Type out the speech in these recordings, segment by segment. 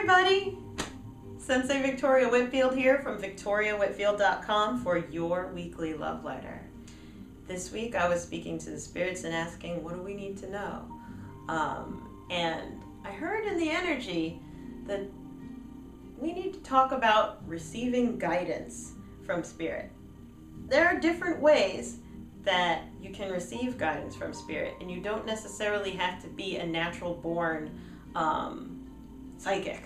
everybody! Sensei Victoria Whitfield here from victoriawhitfield.com for your weekly love letter. This week I was speaking to the spirits and asking, what do we need to know? And I heard in the energy that we need to talk about receiving guidance from spirit. There are different ways that you can receive guidance from spirit, and you don't necessarily have to be a natural born psychic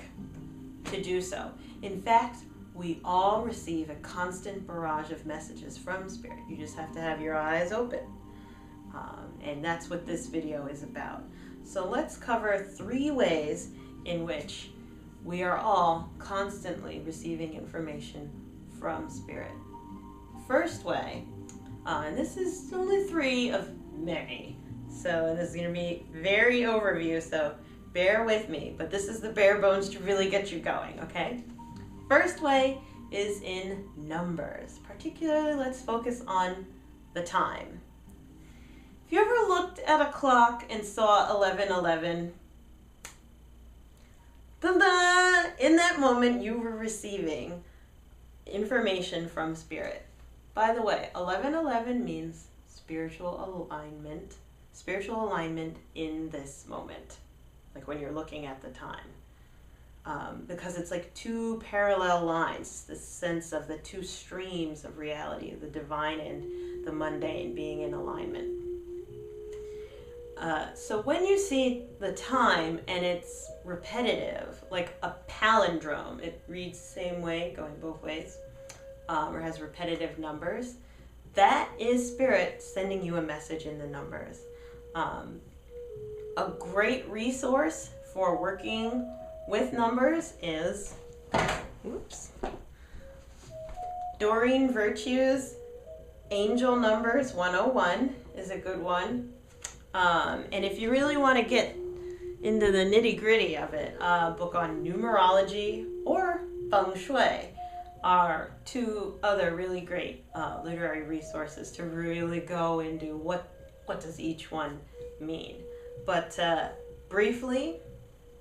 to do so. In fact, we all receive a constant barrage of messages from spirit. You just have to have your eyes open. And that's what this video is about. So let's cover 3 ways in which we are all constantly receiving information from spirit. First way, and this is only 3 of many, so this is going to be very overview, so bear with me, but this is the bare bones to really get you going, okay? First way is in numbers. Particularly, let's focus on the time. If you ever looked at a clock and saw 11:11, ta-da! In that moment, you were receiving information from spirit. By the way, 11:11 means spiritual alignment in this moment, like when you're looking at the time. Because it's like 2 parallel lines, the sense of the 2 streams of reality, the divine and the mundane being in alignment. So when you see the time and it's repetitive, like a palindrome, it reads the same way, going both ways, or has repetitive numbers, that is spirit sending you a message in the numbers. A great resource for working with numbers is, Doreen Virtue's Angel Numbers 101 is a good one. And if you really want to get into the nitty-gritty of it, a book on numerology or feng shui are 2 other really great literary resources to really go into what does each one mean. But briefly,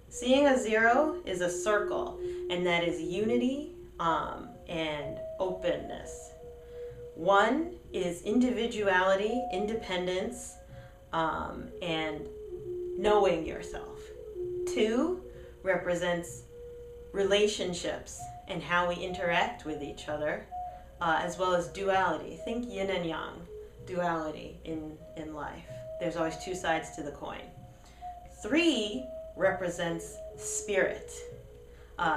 seeing a 0 is a circle, and that is unity and openness. 1 is individuality, independence, and knowing yourself. 2 represents relationships and how we interact with each other, as well as duality. Think yin and yang, duality in life. There's always 2 sides to the coin. 3 represents spirit,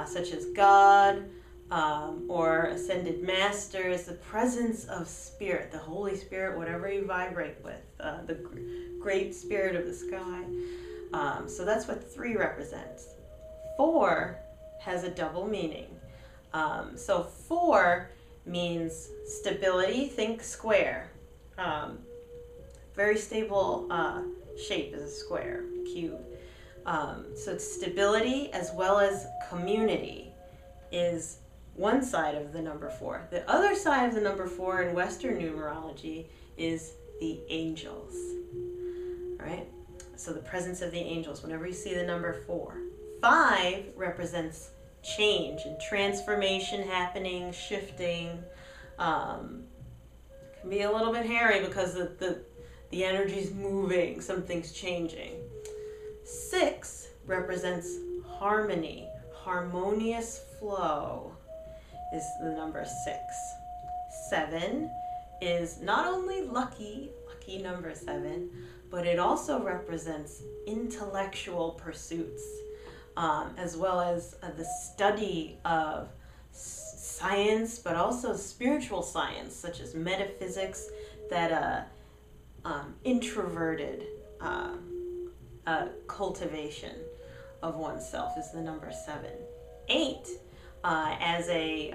such as God, or ascended masters, the presence of spirit, the Holy Spirit, whatever you vibrate with, the great spirit of the sky. So that's what 3 represents. 4 has a double meaning. So 4 means stability, think square. Very stable shape is a square, cube. So it's stability as well as community is one side of the number 4. The other side of the number 4 in Western numerology is the angels. All right? So the presence of the angels, whenever you see the number 4. 5 represents change and transformation happening, shifting. Can be a little bit hairy because the energy's moving, something's changing. 6 represents harmony, harmonious flow is the number 6. 7 is not only lucky number 7, but it also represents intellectual pursuits, as well as the study of science, but also spiritual science, such as metaphysics, that introverted cultivation of oneself is the number 7. 8, as a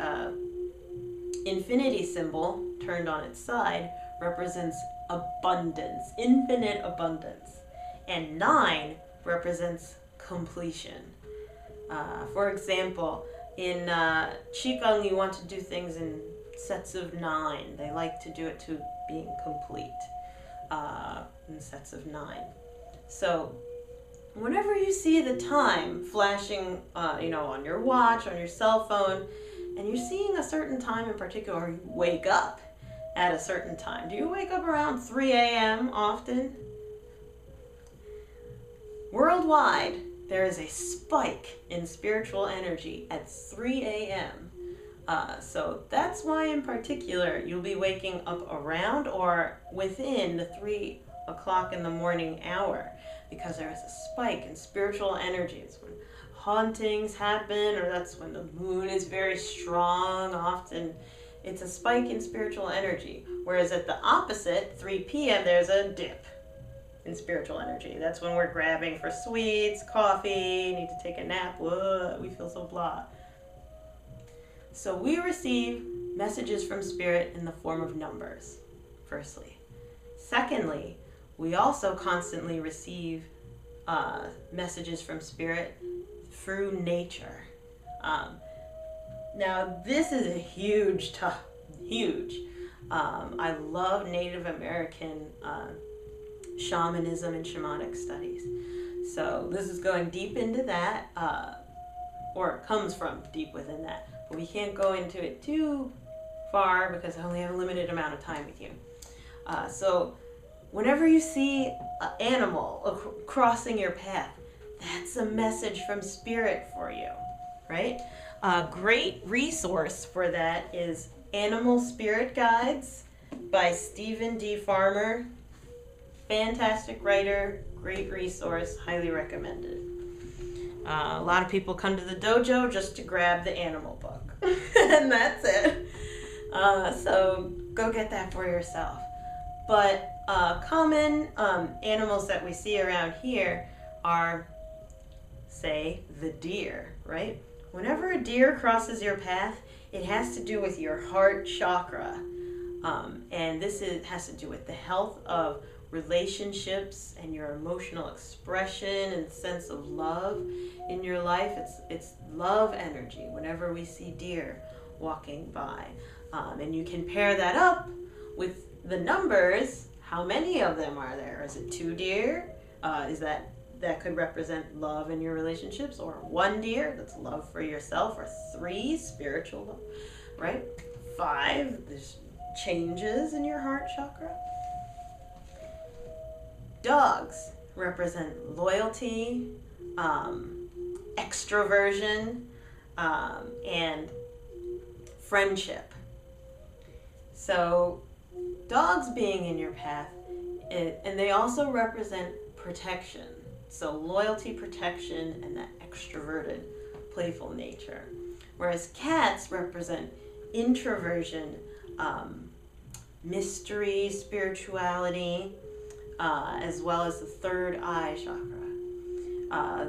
infinity symbol turned on its side, represents abundance, infinite abundance. And 9 represents completion. For example, in Qigong, you want to do things in sets of 9. They like to do it to being complete in sets of 9. So Whenever you see the time flashing, on your watch, on your cell phone, and you're seeing a certain time in particular, or you wake up at a certain time. Do you wake up around 3 a.m. often? Worldwide, there is a spike in spiritual energy at 3 a.m. So that's why in particular you'll be waking up around or within the 3 o'clock in the morning hour, because there is a spike in spiritual energy. It's when hauntings happen, or that's when the moon is very strong. Often it's a spike in spiritual energy. Whereas at the opposite, 3 p.m., there's a dip in spiritual energy. That's when we're grabbing for sweets, coffee, need to take a nap. Whoa, we feel so blah. So we receive messages from spirit in the form of numbers, firstly. Secondly, we also constantly receive messages from spirit through nature. Now, this is a huge. I love Native American shamanism and shamanic studies. So this is going deep into that, or it comes from deep within that. But we can't go into it too far because I only have a limited amount of time with you. So whenever you see an animal crossing your path, that's a message from spirit for you, right? A great resource for that is Animal Spirit Guides by Stephen D. Farmer. Fantastic writer, great resource, highly recommended. A lot of people come to the dojo just to grab the animal book, and that's it. So go get that for yourself. But common animals that we see around here are, say, the deer, right? Whenever a deer crosses your path, it has to do with your heart chakra. And this has to do with the health of relationships and your emotional expression and sense of love in your life. It's love energy whenever we see deer walking by. And you can pair that up with the numbers. How many of them are there? Is it 2 deer? Is that could represent love in your relationships, or 1 deer, that's love for yourself, or 3, spiritual love, right? 5, there's changes in your heart chakra. Dogs represent loyalty, extroversion, and friendship. So dogs being in your path, and they also represent protection. So loyalty, protection, and that extroverted, playful nature. Whereas cats represent introversion, mystery, spirituality, as well as the 3rd eye chakra.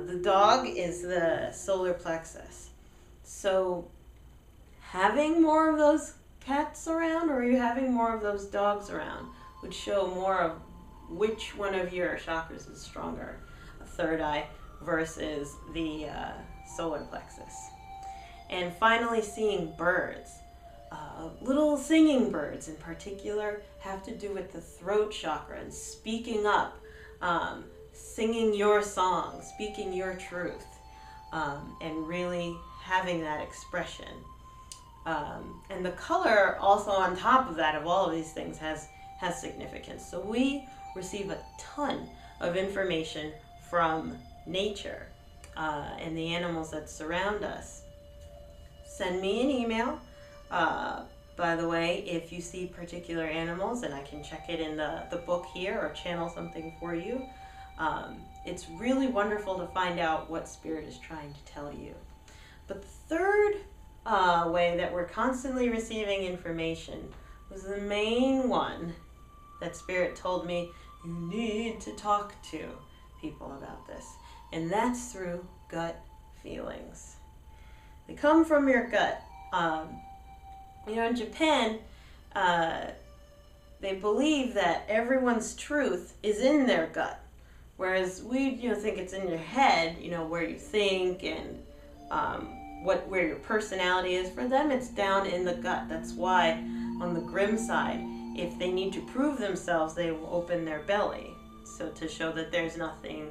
The dog is the solar plexus. So having more of those cats around, or are you having more of those dogs around, would show more of which one of your chakras is stronger, a 3rd eye versus the solar plexus. And finally, seeing birds. Little singing birds in particular have to do with the throat chakra and speaking up, singing your song, speaking your truth, and really having that expression. And the color also on top of that, of all of these things, has significance. So we receive a ton of information from nature and the animals that surround us. Send me an email. By the way, if you see particular animals, and I can check it in the book here or channel something for you, it's really wonderful to find out what Spirit is trying to tell you. But the 3rd way that we're constantly receiving information was the main one that Spirit told me you need to talk to people about this, and that's through gut feelings. They come from your gut. In Japan, they believe that everyone's truth is in their gut, whereas we think it's in your head, where you think and where your personality is. For them, it's down in the gut. That's why on the Grimm side, if they need to prove themselves, they will open their belly, so to show that there's nothing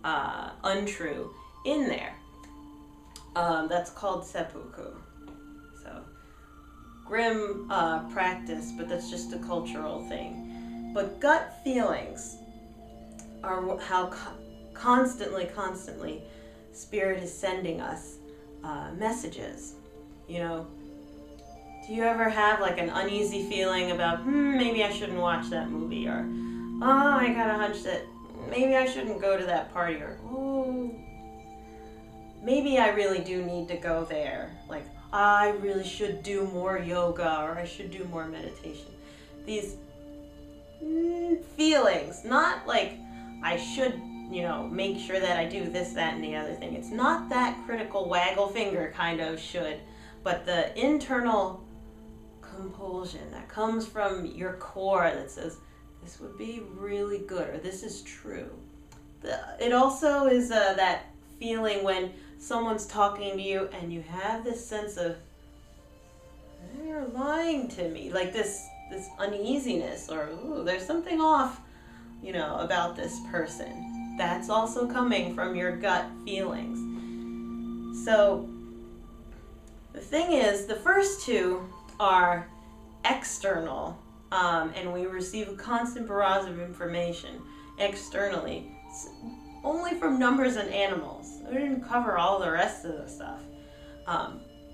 untrue in there. That's called seppuku. So, grim practice, but that's just a cultural thing. But gut feelings are how constantly Spirit is sending us messages. You know, do you ever have like an uneasy feeling about, maybe I shouldn't watch that movie, or, oh, I got a hunch that maybe I shouldn't go to that party, or, oh, maybe I really do need to go there. Like, I really should do more yoga, or I should do more meditation. These feelings, not like I should, make sure that I do this, that, and the other thing. It's not that critical waggle finger kind of should, but the internal compulsion that comes from your core that says, this would be really good, or this is true. It also is that feeling when someone's talking to you and you have this sense of, they're lying to me, like this uneasiness, or ooh, there's something off, about this person. That's also coming from your gut feelings. So the thing is, the first two are external, and we receive a constant barrage of information externally, only from numbers and animals. We didn't cover all the rest of the stuff.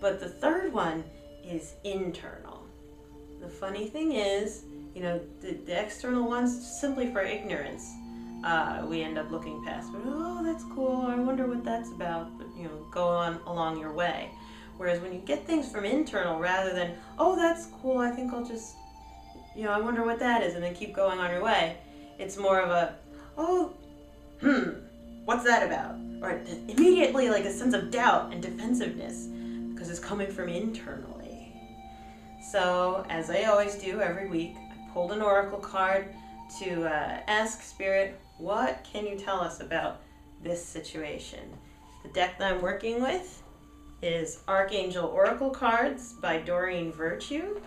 But the third one is internal. The funny thing is, the external ones, simply for ignorance, we end up looking past. But, oh, that's cool, I wonder what that's about. But, go on along your way. Whereas when you get things from internal, rather than, oh, that's cool, I think I'll just, I wonder what that is, and then keep going on your way, it's more of a, oh, what's that about? Or immediately like a sense of doubt and defensive,ness because it's coming from internally. So, as I always do every week, I pulled an oracle card to ask Spirit, what can you tell us about this situation? The deck that I'm working with is Archangel Oracle Cards by Doreen Virtue.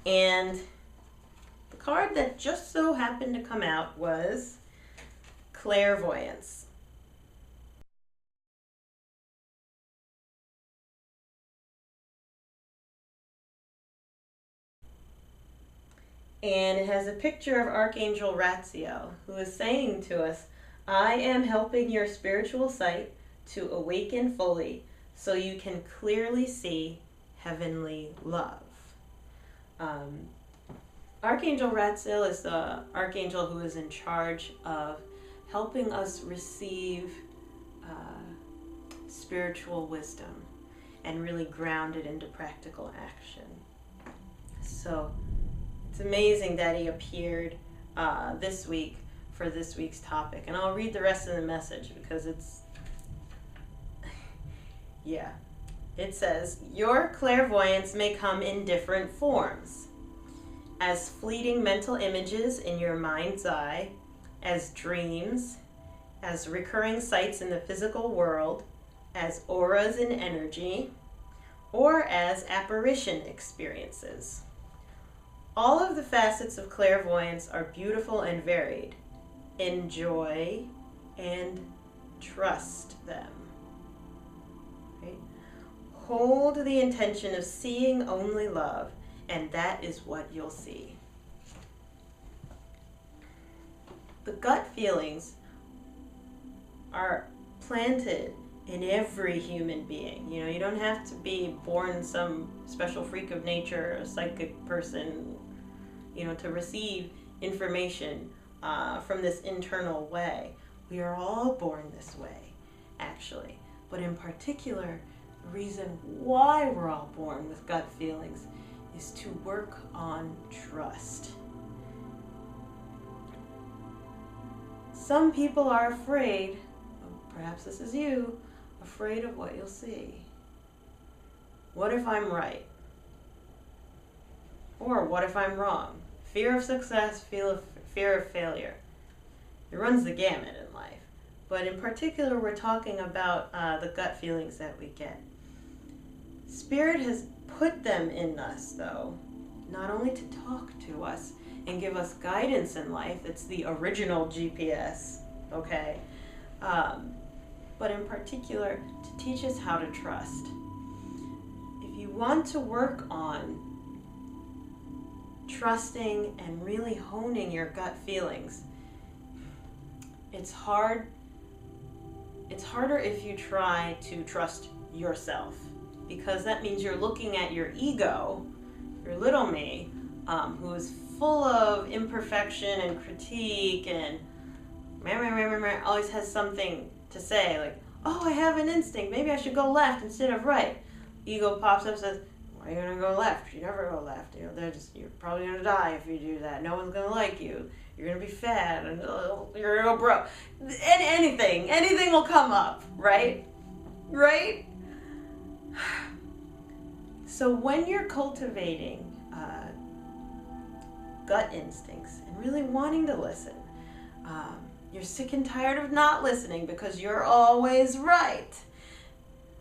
And the card that just so happened to come out was Clairvoyance. And it has a picture of Archangel Ratziel, who is saying to us, I am helping your spiritual sight to awaken fully so you can clearly see heavenly love. Archangel Ratziel is the archangel who is in charge of helping us receive spiritual wisdom and really ground it into practical action. So it's amazing that he appeared this week for this week's topic. And I'll read the rest of the message because it's, yeah. It says, your clairvoyance may come in different forms. As fleeting mental images in your mind's eye, as dreams, as recurring sights in the physical world, as auras in energy, or as apparition experiences. All of the facets of clairvoyance are beautiful and varied. Enjoy and trust them. Right? Hold the intention of seeing only love, and that is what you'll see. The gut feelings are planted in every human being. You don't have to be born some special freak of nature, a psychic person, to receive information from this internal way. We are all born this way, actually. But in particular, the reason why we're all born with gut feelings is to work on trust. Some people are afraid, perhaps this is you, afraid of what you'll see. What if I'm right? Or what if I'm wrong? Fear of success, fear of failure. It runs the gamut in life. But in particular, we're talking about the gut feelings that we get. Spirit has put them in us, though, not only to talk to us and give us guidance in life. It's the original GPS. okay? But in particular, to teach us how to trust. If you want to work on trusting and really honing your gut feelings, it's hard. It's harder if you try to trust yourself, because that means you're looking at your ego, your little me, who is full of imperfection and critique and always has something to say, like, oh, I have an instinct, maybe I should go left instead of right. Ego pops up and says, why are you going to go left? You never go left. You know, you're probably going to die if you do that. No one's going to like you. You're going to be fat and you're going to go broke. Anything will come up, right? Right? So when you're cultivating gut instincts and really wanting to listen, you're sick and tired of not listening because you're always right.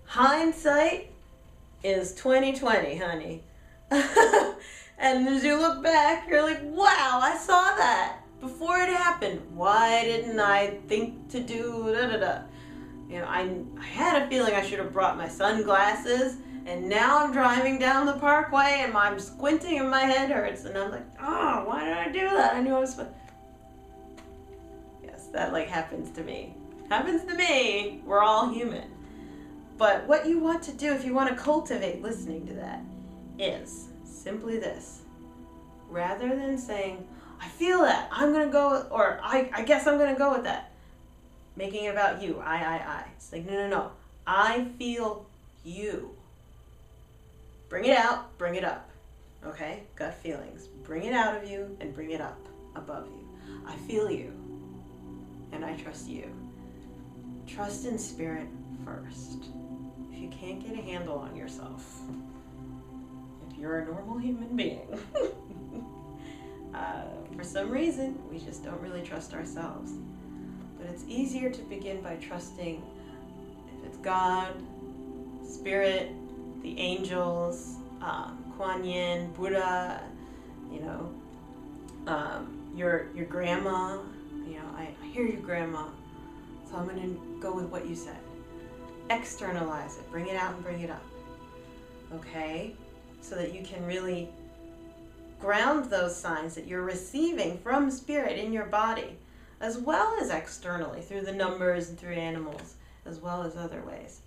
Hindsight is 20/20, honey. And as you look back, you're like, wow, I saw that before it happened. Why didn't I think to do da-da-da? You know, I had a feeling I should have brought my sunglasses, and now I'm driving down the parkway and I'm squinting and my head hurts, and I'm like, oh, why did I do that? I knew I was supposed. Yes, that like happens to me. Happens to me. We're all human. But what you want to do if you want to cultivate listening to that is simply this. Rather than saying, I feel that, I'm going to go, or I guess I'm going to go with that. Making it about you, I. It's like, no. I feel you. Bring it out, bring it up. Okay? Gut feelings. Bring it out of you and bring it up above you. I feel you. And I trust you. Trust in spirit first. If you can't get a handle on yourself, if you're a normal human being, for some reason, we just don't really trust ourselves. But it's easier to begin by trusting, if it's God, Spirit, the angels, Kuan Yin, Buddha, you know, your grandma. You know, I hear you, Grandma, so I'm going to go with what you said. Externalize it. Bring it out and bring it up. Okay? So that you can really ground those signs that you're receiving from spirit in your body, as well as externally through the numbers and through animals, as well as other ways.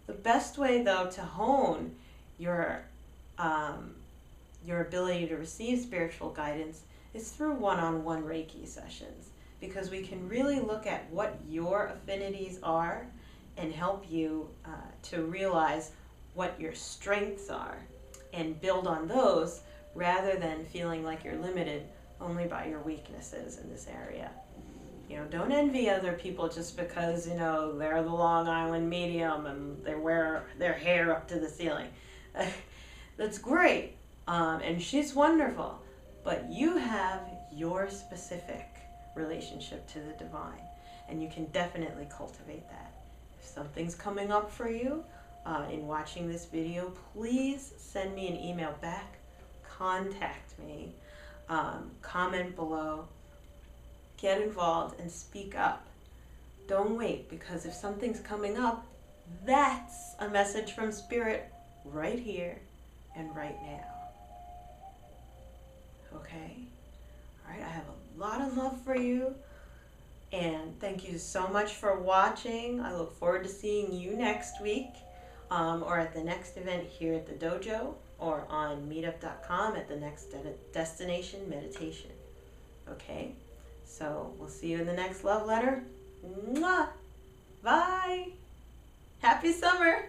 The best way, though, to hone your ability to receive spiritual guidance is through one-on-one Reiki sessions, because we can really look at what your affinities are and help you to realize what your strengths are and build on those, rather than feeling like you're limited only by your weaknesses in this area. You know, don't envy other people just because, you know, they're the Long Island medium and they wear their hair up to the ceiling. That's great, and she's wonderful, but you have your specific relationship to the divine, and you can definitely cultivate that. If something's coming up for you in watching this video, please send me an email back, contact me, comment below, get involved and speak up. Don't wait, because if something's coming up, that's a message from Spirit right here and right now. Okay? All right, I have a lot of love for you, and thank you so much for watching. I look forward to seeing you next week, or at the next event here at the dojo, or on meetup.com at the next destination meditation. Okay? So we'll see you in the next love letter. Mwah! Bye! Happy summer!